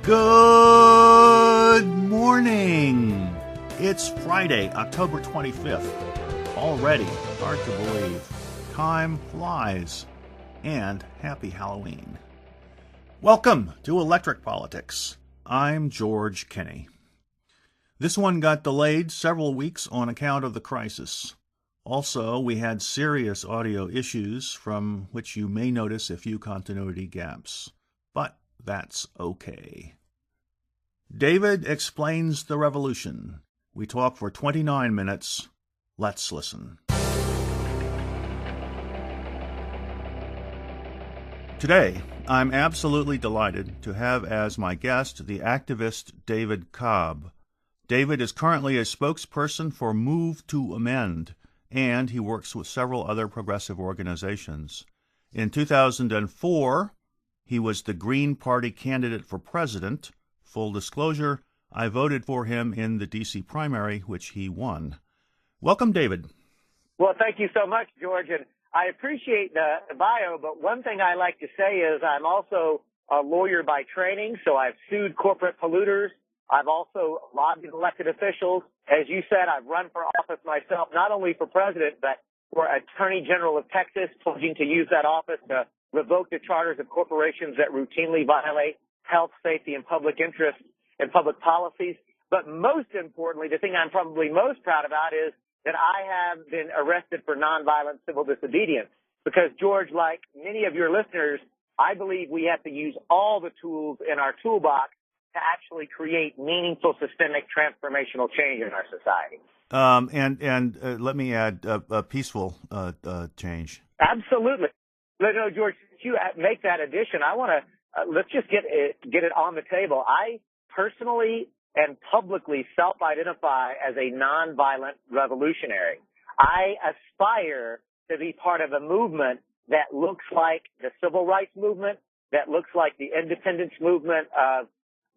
Good morning. It's Friday, October 25th. Already hard to believe. Time flies. And happy Halloween. Welcome to Electric Politics. I'm George Kenney. This one got delayed several weeks on account of the crisis. Also, we had serious audio issues from which you may notice a few continuity gaps. But that's okay. David explains the revolution. We talk for 29 minutes. Let's listen. Today, I'm absolutely delighted to have as my guest the activist David Cobb. David is currently a spokesperson for Move to Amend, and he works with several other progressive organizations. In 2004, he was the Green Party candidate for president. Full disclosure, I voted for him in the D.C. primary, which he won. Welcome, David. Well, thank you so much, George. And I appreciate the bio, but one thing I like to say is I'm also a lawyer by training, so I've sued corporate polluters. I've also lobbied elected officials. As you said, I've run for office myself, not only for president, but for Attorney General of Texas, pledging to use that office to revoke the charters of corporations that routinely violate health, safety, and public interest and public policies. But most importantly, the thing I'm probably most proud about is that I have been arrested for nonviolent civil disobedience. Because, George, like many of your listeners, I believe we have to use all the tools in our toolbox to actually create meaningful systemic transformational change in our society. Let me add a peaceful change. Absolutely. No, George, since you make that addition, I want to let's just get it on the table. I personally and publicly self-identify as a nonviolent revolutionary. I aspire to be part of a movement that looks like the civil rights movement, that looks like the independence movement of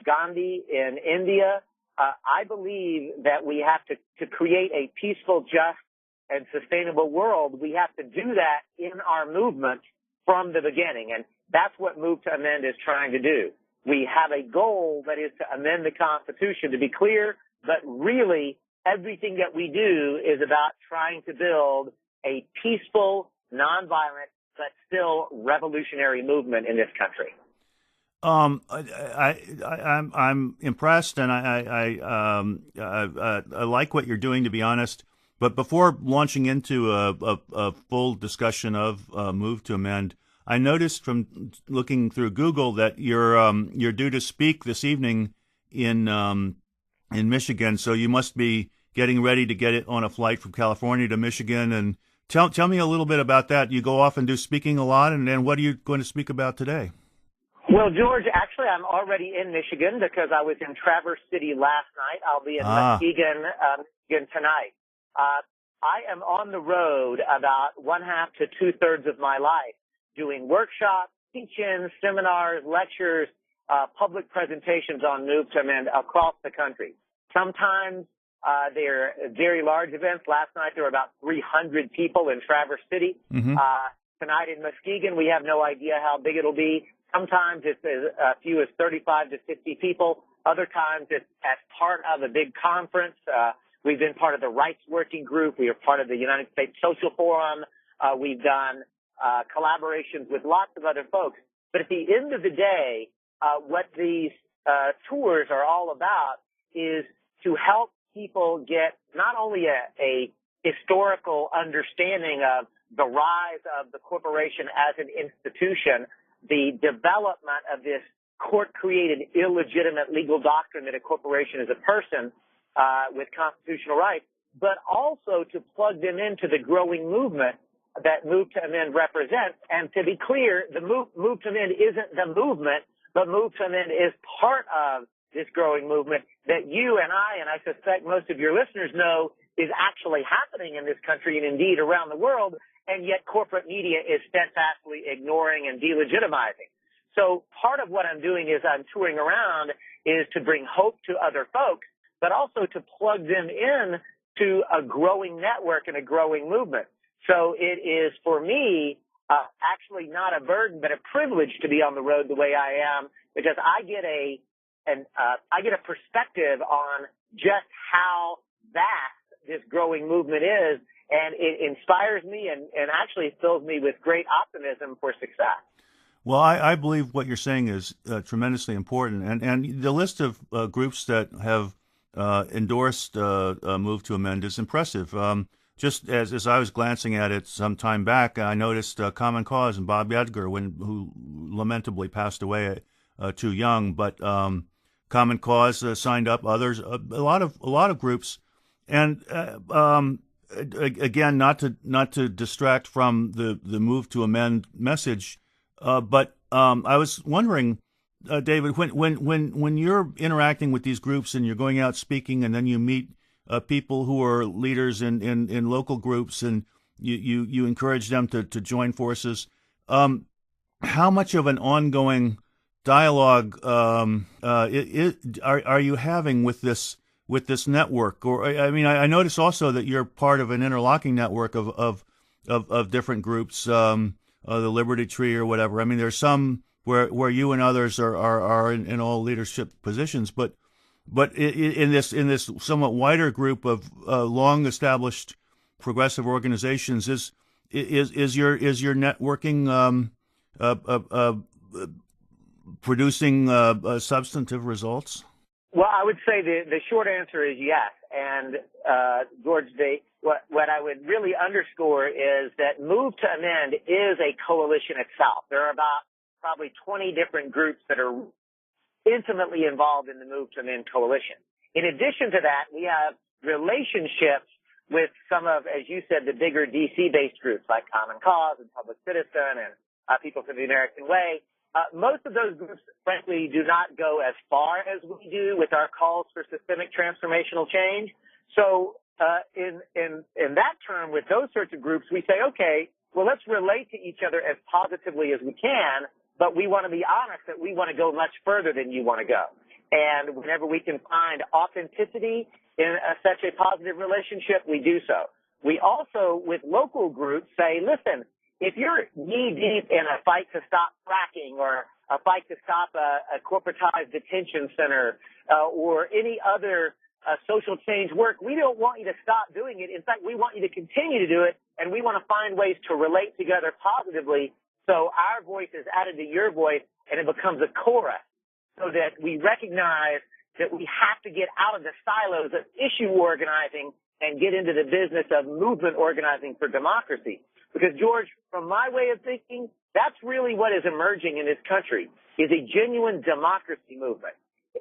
Gandhi in India. I believe that we have to create a peaceful, just, and sustainable world. We have to do that in our movement from the beginning, and that's what Move to Amend is trying to do. We have a goal that is to amend the Constitution, to be clear, but really everything that we do is about trying to build a peaceful, nonviolent, but still revolutionary movement in this country. I'm impressed, and I like what you're doing, to be honest. But before launching into a full discussion of Move to Amend, I noticed from looking through Google that you're due to speak this evening in Michigan. So you must be getting ready to get it on a flight from California to Michigan. And tell me a little bit about that. You go off and do speaking a lot, and then what are you going to speak about today? Well, George, actually, I'm already in Michigan because I was in Traverse City last night. I'll be in Muskegon tonight. I am on the road about 1/2 to 2/3 of my life, doing workshops, teach-ins, seminars, lectures, public presentations on Move to Amend across the country. Sometimes they're very large events. Last night there were about 300 people in Traverse City. Mm-hmm. Tonight in Muskegon, we have no idea how big it'll be. Sometimes it's as few as 35 to 50 people. Other times it's as part of a big conference. We've been part of the Rights Working Group. We are part of the United States Social Forum. We've done collaborations with lots of other folks. But at the end of the day, what these tours are all about is to help people get not only a historical understanding of the rise of the corporation as an institution, the development of this court-created illegitimate legal doctrine that a corporation is a person with constitutional rights, but also to plug them into the growing movement that Move to Amend represents. And to be clear, the Move to Amend isn't the movement, but Move to Amend is part of this growing movement that you and I suspect most of your listeners know is actually happening in this country and indeed around the world, and yet corporate media is steadfastly ignoring and delegitimizing. So part of what I'm doing is I'm touring around is to bring hope to other folks, but also to plug them in to a growing network and a growing movement. So it is, for me, actually not a burden, but a privilege to be on the road the way I am, because I get a I get a perspective on just how vast this growing movement is, and it inspires me and actually fills me with great optimism for success. Well, I believe what you're saying is tremendously important, and the list of groups that have endorsed a move to amend is impressive. Just as I was glancing at it some time back, I noticed Common Cause and Bob Edgar, who lamentably passed away too young, but Common Cause signed up. Others, a lot of groups, and again, not to distract from the move to amend message. But I was wondering, David, when you're interacting with these groups and you're going out speaking, and then you meet people who are leaders in local groups, and you encourage them to join forces, how much of an ongoing dialogue are you having with this network? Or I mean, I notice also that you're part of an interlocking network of different groups. The Liberty Tree or whatever. I mean, there's some where you and others are in all leadership positions, but in this somewhat wider group of long established progressive organizations, is your networking producing substantive results? Well, I would say the short answer is yes. And George, what I would really underscore is that Move to Amend is a coalition itself. There are about probably 20 different groups that are intimately involved in the Move to Amend coalition. In addition to that, we have relationships with some of, as you said, the bigger DC-based groups like Common Cause and Public Citizen and People for the American Way. Most of those groups, frankly, do not go as far as we do with our calls for systemic transformational change. So in that term, with those sorts of groups, we say, okay, well, let's relate to each other as positively as we can, but we want to be honest that we want to go much further than you want to go. And whenever we can find authenticity in such a positive relationship, we do so. We also, with local groups, say, listen, if you're knee-deep in a fight to stop fracking or a fight to stop a corporatized detention center or any other social change work, we don't want you to stop doing it. In fact, we want you to continue to do it, and we want to find ways to relate together positively so our voice is added to your voice and it becomes a chorus so that we recognize that we have to get out of the silos of issue organizing and get into the business of movement organizing for democracy. Because, George, from my way of thinking, that's really what is emerging in this country, is a genuine democracy movement.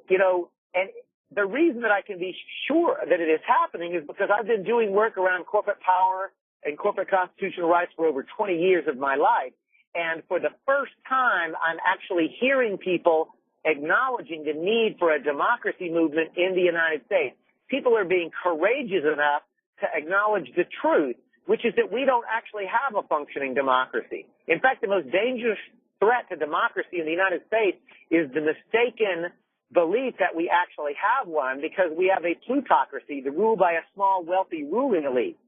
You know, and the reason that I can be sure that it is happening is because I've been doing work around corporate power and corporate constitutional rights for over 20 years of my life. And for the first time, I'm actually hearing people acknowledging the need for a democracy movement in the United States. People are being courageous enough to acknowledge the truth, which is that we don't actually have a functioning democracy. In fact, the most dangerous threat to democracy in the United States is the mistaken belief that we actually have one, because we have a plutocracy, the rule by a small, wealthy ruling elite.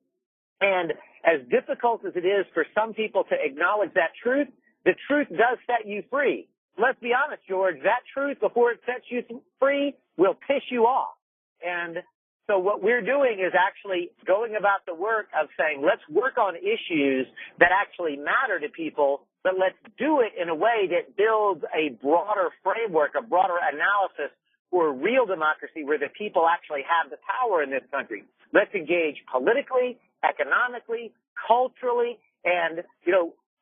And as difficult as it is for some people to acknowledge that truth, the truth does set you free. Let's be honest, George, that truth, before it sets you free, will piss you off. And so what we're doing is actually going about the work of saying, let's work on issues that actually matter to people, but let's do it in a way that builds a broader framework, a broader analysis for real democracy where the people actually have the power in this country. Let's engage politically, economically, culturally, and,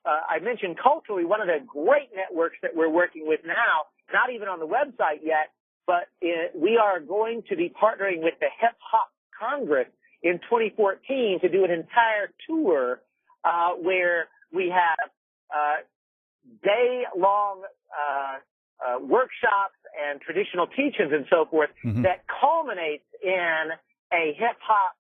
I mentioned culturally, one of the great networks that we're working with now, not even on the website yet, but we are going to be partnering with the Hip Hop Congress in 2014 to do an entire tour where we have day-long workshops and traditional teachings and so forth that culminates in a hip-hop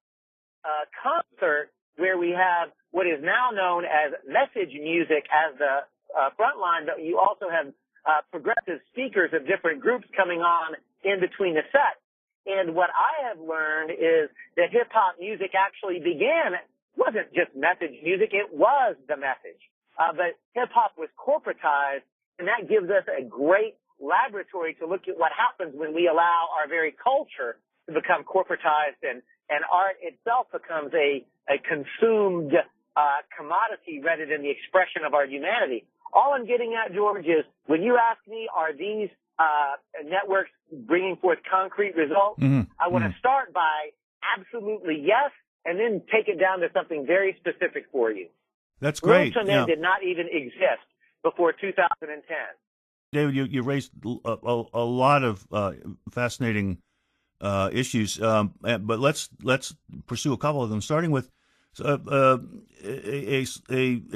concert where we have what is now known as message music as the front line, but you also have progressive speakers of different groups coming on in between the sets. And what I have learned is that hip-hop music actually wasn't just message music, it was the message. But hip-hop was corporatized, and that gives us a great laboratory to look at what happens when we allow our very culture to become corporatized and art itself becomes a consumed commodity rather than the expression of our humanity. All I'm getting at, George, is when you ask me, are these networks bringing forth concrete results? I want to start by absolutely yes, and then take it down to something very specific for you. That's great. Move to Men did not even exist before 2010. David, you raised a lot of fascinating issues, but let's pursue a couple of them, starting with a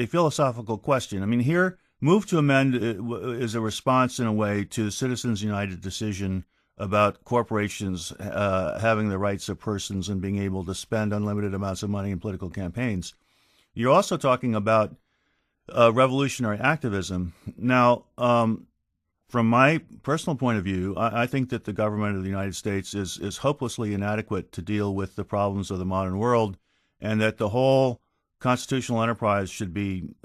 philosophical question. I mean, here, Move to Amend is a response, in a way, to the Citizens United decision about corporations having the rights of persons and being able to spend unlimited amounts of money in political campaigns. You're also talking about revolutionary activism. Now, from my personal point of view, I think that the government of the United States is hopelessly inadequate to deal with the problems of the modern world, and that the whole constitutional enterprise should be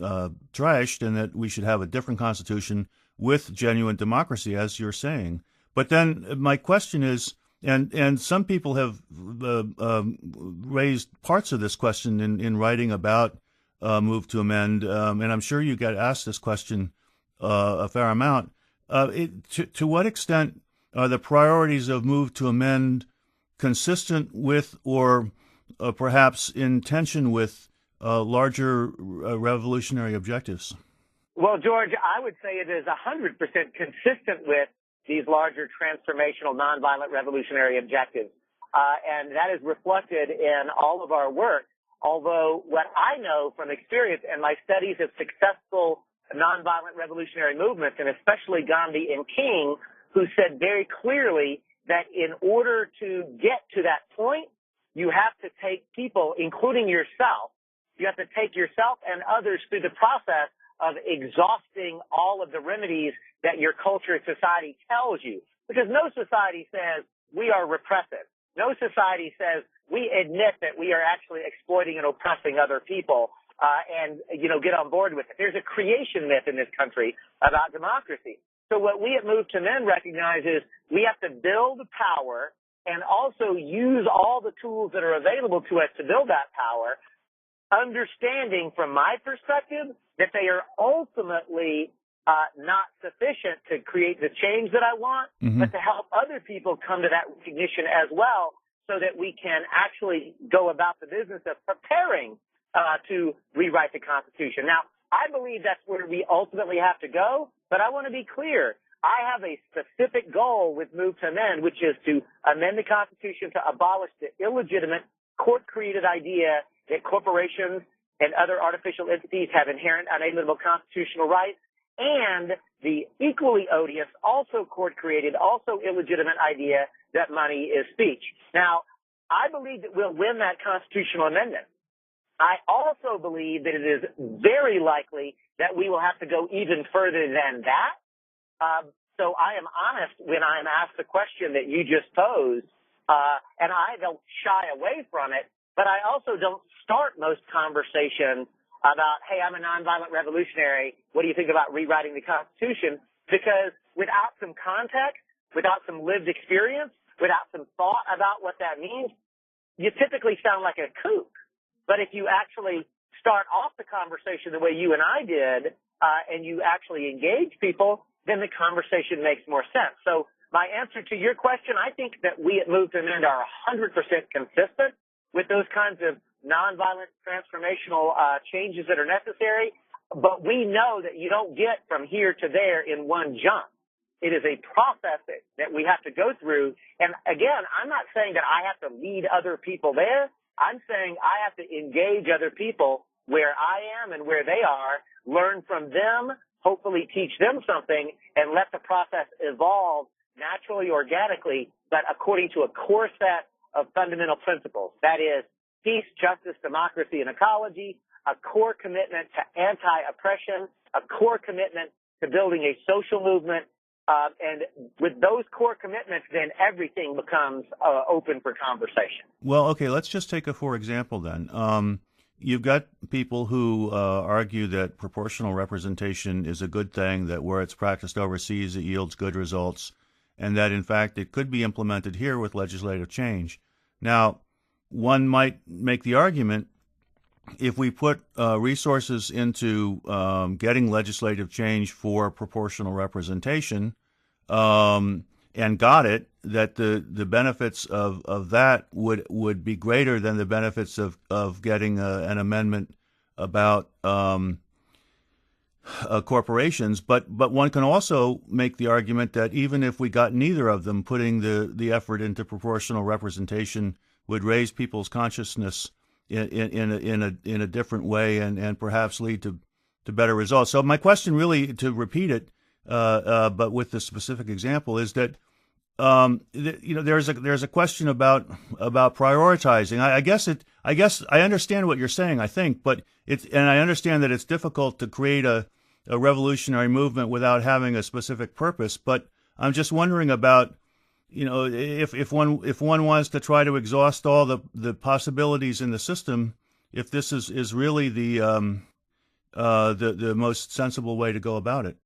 trashed, and that we should have a different constitution with genuine democracy, as you're saying. But then my question is, and some people have raised parts of this question in writing about Move to Amend, and I'm sure you get asked this question a fair amount. To what extent are the priorities of Move to Amend consistent with, or perhaps in tension with, larger revolutionary objectives? Well, George, I would say it is 100% consistent with these larger transformational nonviolent revolutionary objectives. And that is reflected in all of our work. Although what I know from experience and my studies of successful nonviolent revolutionary movements, and especially Gandhi and King, who said very clearly that in order to get to that point, you have to take people, including yourself, you have to take yourself and others through the process of exhausting all of the remedies that your culture and society tells you. Because no society says we are repressive. No society says we admit that we are actually exploiting and oppressing other people and get on board with it. There's a creation myth in this country about democracy. So what we at Move to Men recognize is we have to build power and also use all the tools that are available to us to build that power, understanding from my perspective that they are ultimately not sufficient to create the change that I want, but to help other people come to that recognition as well, so that we can actually go about the business of preparing to rewrite the Constitution. Now, I believe that's where we ultimately have to go, but I want to be clear. I have a specific goal with Move to Amend, which is to amend the Constitution to abolish the illegitimate court-created idea that corporations and other artificial entities have inherent unalienable constitutional rights, and the equally odious, also court-created, also illegitimate idea that money is speech. Now, I believe that we'll win that constitutional amendment. I also believe that it is very likely that we will have to go even further than that. So I am honest when I am asked the question that you just posed, and I don't shy away from it, but I also don't start most conversations about, hey, I'm a nonviolent revolutionary. What do you think about rewriting the Constitution? Because without some context, without some lived experience, without some thought about what that means, you typically sound like a kook. But if you actually start off the conversation the way you and I did, and you actually engage people, then the conversation makes more sense. So my answer to your question, I think that we at Move to Amend are 100% consistent with those kinds of nonviolent transformational changes that are necessary. But we know that you don't get from here to there in one jump. It is a process that we have to go through. And again, I'm not saying that I have to lead other people there. I'm saying I have to engage other people where I am and where they are, learn from them, hopefully teach them something, and let the process evolve naturally, organically, but according to a core set of fundamental principles. That is peace, justice, democracy, and ecology, a core commitment to anti-oppression, a core commitment to building a social movement. And with those core commitments, then everything becomes open for conversation. Well, okay, let's just take a for example then. you've got people who argue that proportional representation is a good thing, that where it's practiced overseas, it yields good results, and that, in fact, it could be implemented here with legislative change. Now, one might make the argument, if we put resources into getting legislative change for proportional representation and got it, that the benefits of that would be greater than the benefits of getting an amendment about corporations. But one can also make the argument that even if we got neither of them, putting the effort into proportional representation would raise people's consciousness in a different way and perhaps lead to better results. So my question, really, to repeat it, but with the specific example, is that there's a question about prioritizing. I guess I understand what you're saying. I think, but and I understand that it's difficult to create a revolutionary movement without having a specific purpose. But I'm just wondering about, if one wants to try to exhaust all the possibilities in the system, if this is really the most sensible way to go about it.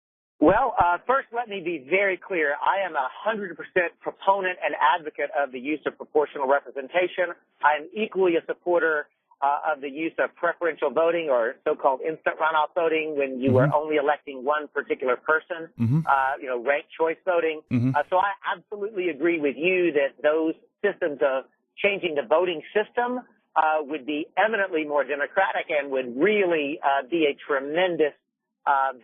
Well, first, let me be very clear. I am 100% proponent and advocate of the use of proportional representation. I am equally a supporter of the use of preferential voting, or so-called instant runoff voting, when you were only electing one particular person, ranked choice voting. So I absolutely agree with you that those systems of changing the voting system would be eminently more democratic and would really be a tremendous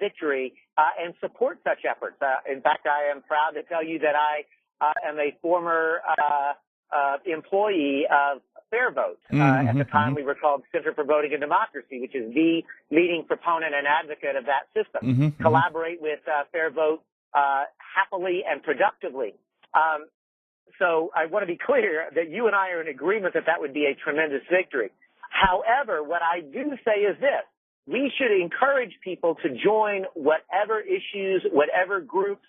victory and support such efforts. In fact, I am proud to tell you that I am a former employee of Fair Vote. At the time, we were called Center for Voting and Democracy, which is the leading proponent and advocate of that system. Collaborate with Fair Vote happily and productively. So I want to be clear that you and I are in agreement that would be a tremendous victory. However, what I do say is this. We should encourage people to join whatever issues, whatever groups,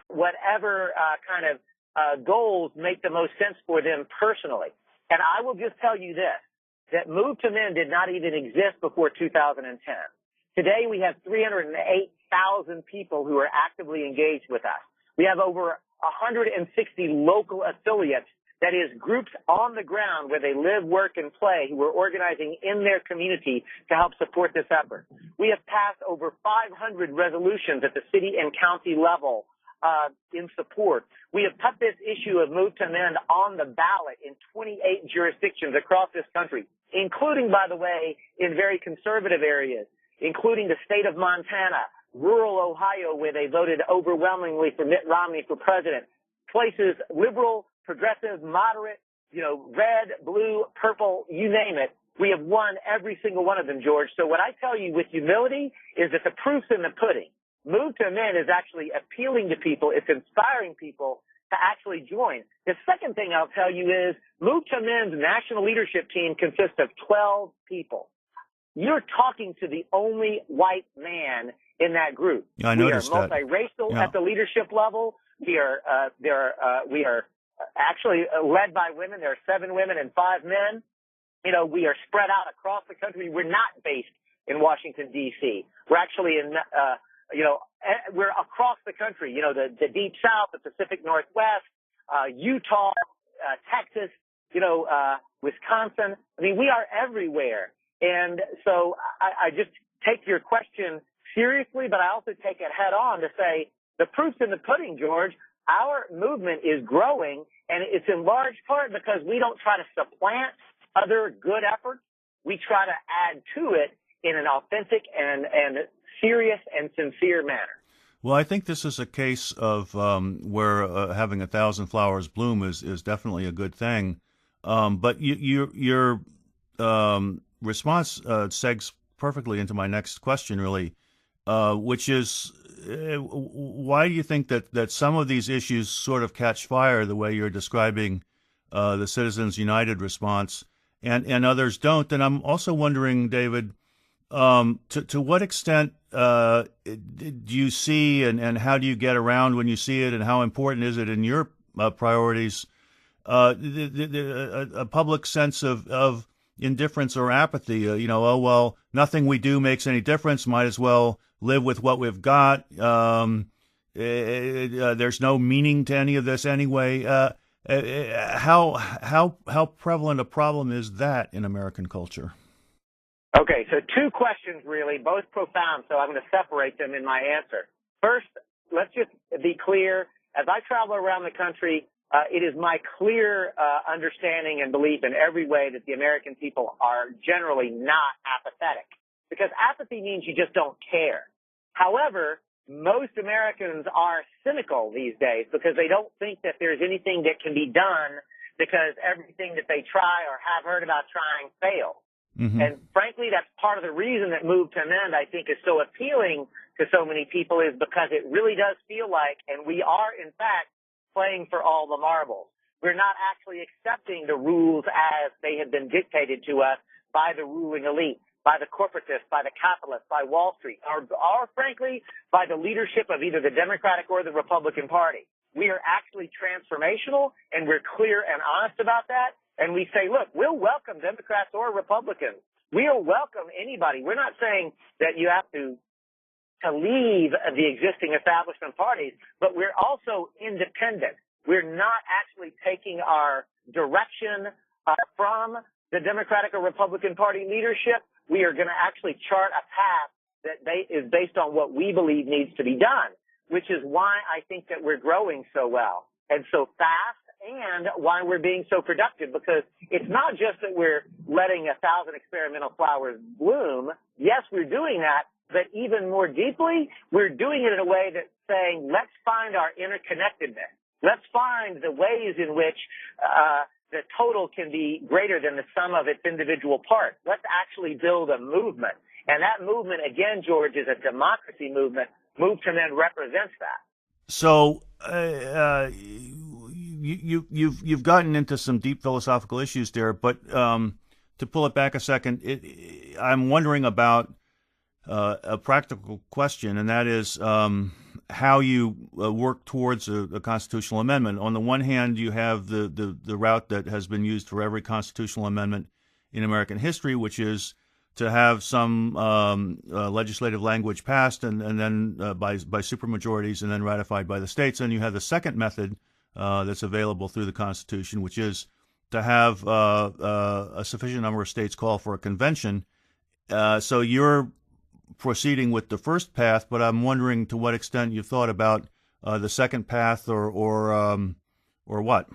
whatever kind of goals make the most sense for them personally. And I will just tell you this, that Move to Men did not even exist before 2010. Today we have 308,000 people who are actively engaged with us. We have over 160 local affiliates, that is, groups on the ground where they live, work, and play, who are organizing in their community to help support this effort. We have passed over 500 resolutions at the city and county level in support. We have put this issue of Move to Men on the ballot in 28 jurisdictions across this country, including, by the way, in very conservative areas, including the state of Montana, rural Ohio, where they voted overwhelmingly for Mitt Romney for president, places liberal, progressive, moderate, red, blue, purple, you name it. We have won every single one of them, George. So what I tell you with humility is that the proof's in the pudding. Move to Men is actually appealing to people. It's inspiring people to actually join. The second thing I'll tell you is Move to Men's national leadership team consists of 12 people. You're talking to the only white man in that group. Yeah, I noticed that. We are multiracial at the leadership level. We are actually led by women. There are 7 women and 5 men. We are spread out across the country. We're not based in Washington, D.C. We're actually in, we're across the country. The Deep South, the Pacific Northwest, Utah, Texas, Wisconsin. I mean, we are everywhere. And so I just take your question seriously, but I also take it head on to say the proof's in the pudding, George. Our movement is growing, and it's in large part because we don't try to supplant other good efforts. We try to add to it in an authentic and serious and sincere manner. Well, I think this is a case of where having 1,000 flowers bloom is definitely a good thing. But your response segs perfectly into my next question, really, which is, why do you think that some of these issues sort of catch fire the way you're describing the Citizens United response, and others don't? And I'm also wondering, David, to what extent do you see, and how do you get around when you see it, and how important is it in your priorities, a public sense of indifference or apathy. Oh, well, nothing we do makes any difference. Might as well live with what we've got. There's no meaning to any of this anyway. How prevalent a problem is that in American culture? Okay, so two questions really, both profound, so I'm going to separate them in my answer. First, let's just be clear. As I travel around the country, it is my clear understanding and belief in every way that the American people are generally not apathetic, because apathy means you just don't care. However, most Americans are cynical these days because they don't think that there's anything that can be done because everything that they try or have heard about trying fails. Mm-hmm. And frankly, that's part of the reason that Move to Amend, I think, is so appealing to so many people, is because it really does feel like, and we are, in fact, playing for all the marbles. We're not actually accepting the rules as they have been dictated to us by the ruling elite, by the corporatists, by the capitalists, by Wall Street, or frankly, by the leadership of either the Democratic or the Republican Party. We are actually transformational, and we're clear and honest about that. And we say, look, we'll welcome Democrats or Republicans. We'll welcome anybody. We're not saying that you have to leave the existing establishment parties, but we're also independent. We're not actually taking our direction from the Democratic or Republican Party leadership. We are going to actually chart a path that is based on what we believe needs to be done, which is why I think that we're growing so well and so fast, and why we're being so productive, because it's not just that we're letting 1,000 experimental flowers bloom. Yes, we're doing that, but even more deeply, we're doing it in a way that's saying, let's find our interconnectedness. Let's find the ways in which the total can be greater than the sum of its individual parts. Let's actually build a movement. And that movement, again, George, is a democracy movement. Move to Amend represents that. So, you've gotten into some deep philosophical issues there, but to pull it back a second, I'm wondering about a practical question, and that is how you work towards a constitutional amendment. On the one hand, you have the route that has been used for every constitutional amendment in American history, which is to have some legislative language passed and then by supermajorities and then ratified by the states. And you have the second method that's available through the Constitution, which is to have a sufficient number of states call for a convention. So you're proceeding with the first path, but I'm wondering to what extent you've thought about the second path, or what?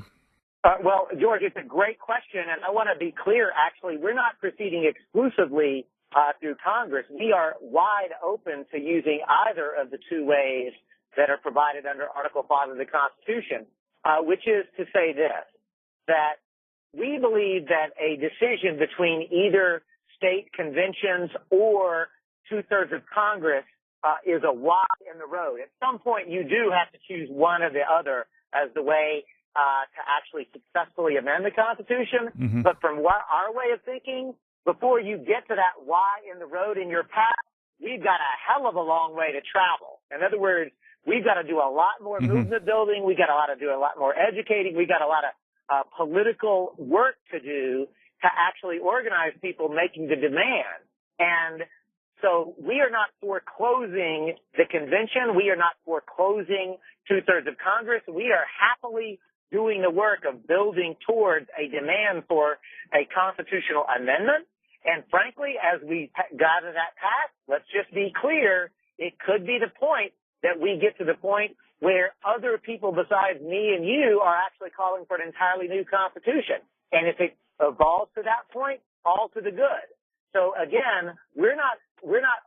Well, George, it's a great question, and I want to be clear. Actually, we're not proceeding exclusively through Congress. We are wide open to using either of the two ways that are provided under Article 5 of the Constitution, which is to say this, that we believe that a decision between either state conventions or two-thirds of Congress is a Y in the road. At some point, you do have to choose one or the other as the way to actually successfully amend the Constitution. Mm-hmm. But from our way of thinking, before you get to that Y in the road in your path, we've got a hell of a long way to travel. In other words, we've got to do a lot more movement building. We've got to do a lot more educating. We've got a lot of political work to do to actually organize people making the demand. And so we are not foreclosing the convention. We are not foreclosing two-thirds of Congress. We are happily doing the work of building towards a demand for a constitutional amendment. And frankly, as we gather that path, let's just be clear, it could be the point that we get to the point where other people besides me and you are actually calling for an entirely new constitution. And if it evolves to that point, all to the good. So again, we're not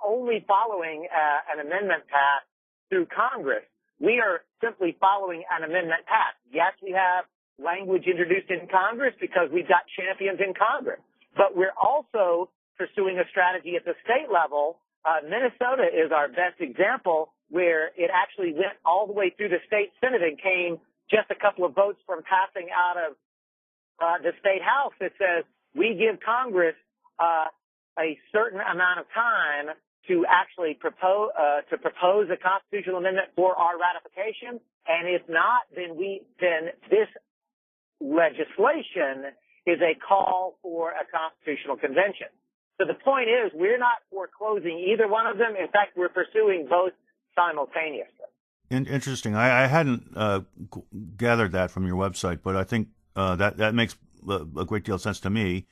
only following an amendment path through Congress. We are simply following an amendment path. Yes, we have language introduced in Congress because we've got champions in Congress. But we're also pursuing a strategy at the state level. Minnesota is our best example, where it actually went all the way through the state Senate and came just a couple of votes from passing out of the state House that says we give Congress a certain amount of time to actually propose a constitutional amendment for our ratification, and if not, then this legislation is a call for a constitutional convention. So the point is, we're not foreclosing either one of them. In fact, we're pursuing both simultaneously. Interesting. I hadn't gathered that from your website, but I think that makes a great deal of sense to me.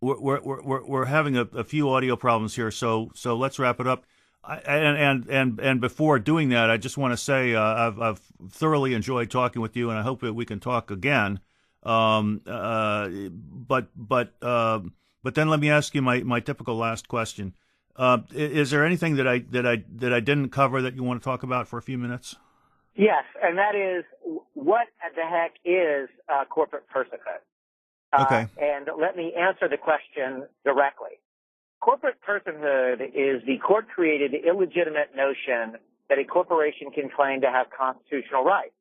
We're having a few audio problems here, so let's wrap it up. And before doing that, I just want to say I've thoroughly enjoyed talking with you, and I hope that we can talk again. But then let me ask you my typical last question. Is there anything that I didn't cover that you want to talk about for a few minutes? Yes, and that is, what the heck is corporate personhood? Okay. And let me answer the question directly. Corporate personhood is the court-created illegitimate notion that a corporation can claim to have constitutional rights.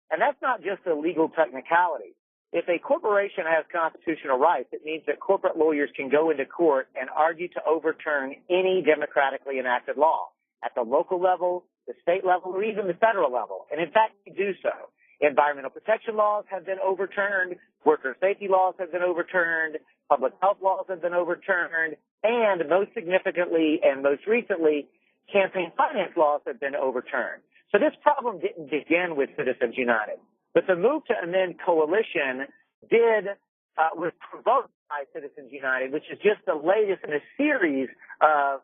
And that's not just a legal technicality. If a corporation has constitutional rights, it means that corporate lawyers can go into court and argue to overturn any democratically enacted law at the local level, the state level, or even the federal level. And in fact, we do so. Environmental protection laws have been overturned, worker safety laws have been overturned, public health laws have been overturned, and most significantly and most recently, campaign finance laws have been overturned. So this problem didn't begin with Citizens United. But the move to amend coalition was provoked by Citizens United, which is just the latest in a series of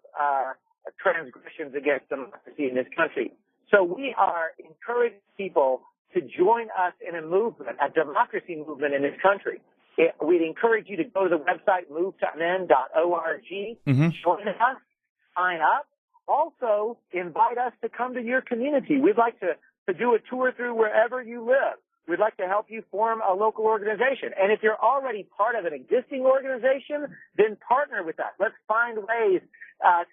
transgressions against democracy in this country. So we are encouraging people to join us in a movement, a democracy movement in this country. We'd encourage you to go to the website movetoamend.org, join us, sign up. Also, invite us to come to your community. We'd like to do a tour through wherever you live. We'd like to help you form a local organization. And if you're already part of an existing organization, then partner with us. Let's find ways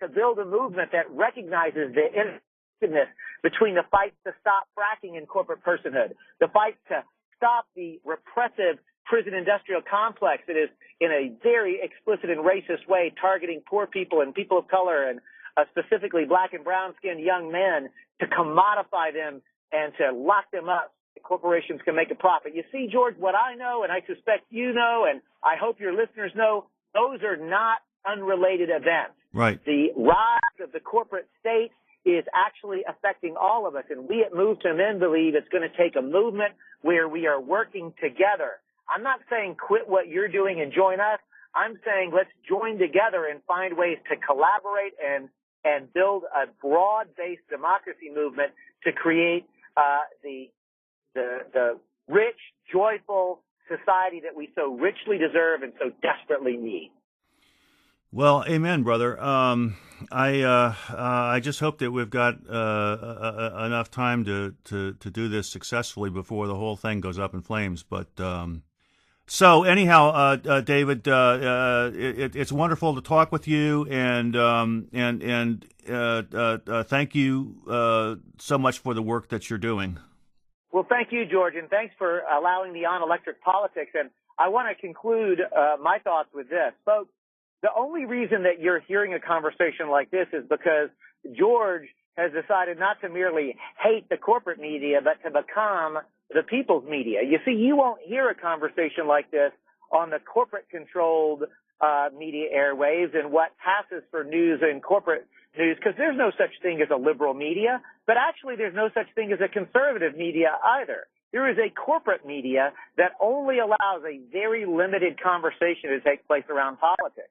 to build a movement that recognizes the interconnectedness between the fight to stop fracking and corporate personhood, the fight to stop the repressive prison industrial complex that is in a very explicit and racist way targeting poor people and people of color and specifically black and brown-skinned young men, to commodify them and to lock them up so corporations can make a profit. You see, George, what I know, and I suspect you know, and I hope your listeners know, those are not unrelated events. Right. The rise of the corporate state is actually affecting all of us, and we at Move to Amend believe it's going to take a movement where we are working together. I'm not saying quit what you're doing and join us. I'm saying let's join together and find ways to collaborate and build a broad-based democracy movement to create the rich, joyful society that we so richly deserve and so desperately need. Well, amen, brother. I just hope that we've got enough time to do this successfully before the whole thing goes up in flames. But so anyhow, David, it's wonderful to talk with you, and thank you so much for the work that you're doing. Well, thank you, George, and thanks for allowing me on Electric Politics. And I want to conclude my thoughts with this, folks. The only reason that you're hearing a conversation like this is because George has decided not to merely hate the corporate media, but to become the people's media. You see, you won't hear a conversation like this on the corporate-controlled media airwaves and what passes for news and corporate news, because there's no such thing as a liberal media, but actually there's no such thing as a conservative media either. There is a corporate media that only allows a very limited conversation to take place around politics.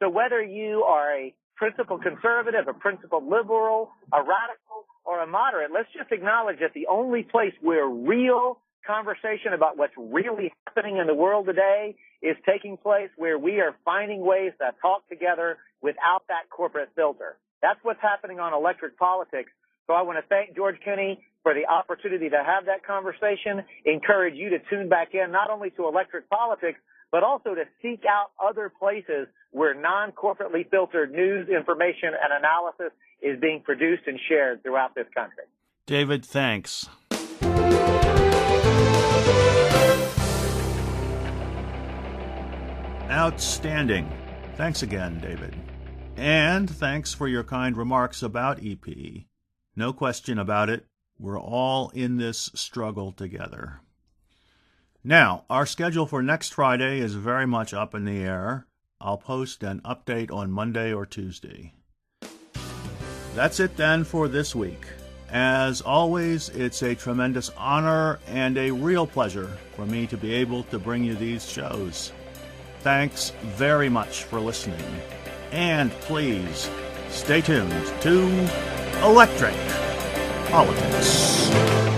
So whether you are a principled conservative, a principled liberal, a radical, or a moderate, let's just acknowledge that the only place where real conversation about what's really happening in the world today is taking place, where we are finding ways to talk together without that corporate filter. That's what's happening on Electric Politics. So I want to thank George Kenney for the opportunity to have that conversation, encourage you to tune back in not only to Electric Politics, but also to seek out other places where non-corporately filtered news, information, and analysis is being produced and shared throughout this country. David, thanks. Outstanding. Thanks again, David. And thanks for your kind remarks about EP. No question about it, we're all in this struggle together. Now, our schedule for next Friday is very much up in the air. I'll post an update on Monday or Tuesday. That's it then for this week. As always, it's a tremendous honor and a real pleasure for me to be able to bring you these shows. Thanks very much for listening. And please, stay tuned to Electric Politics.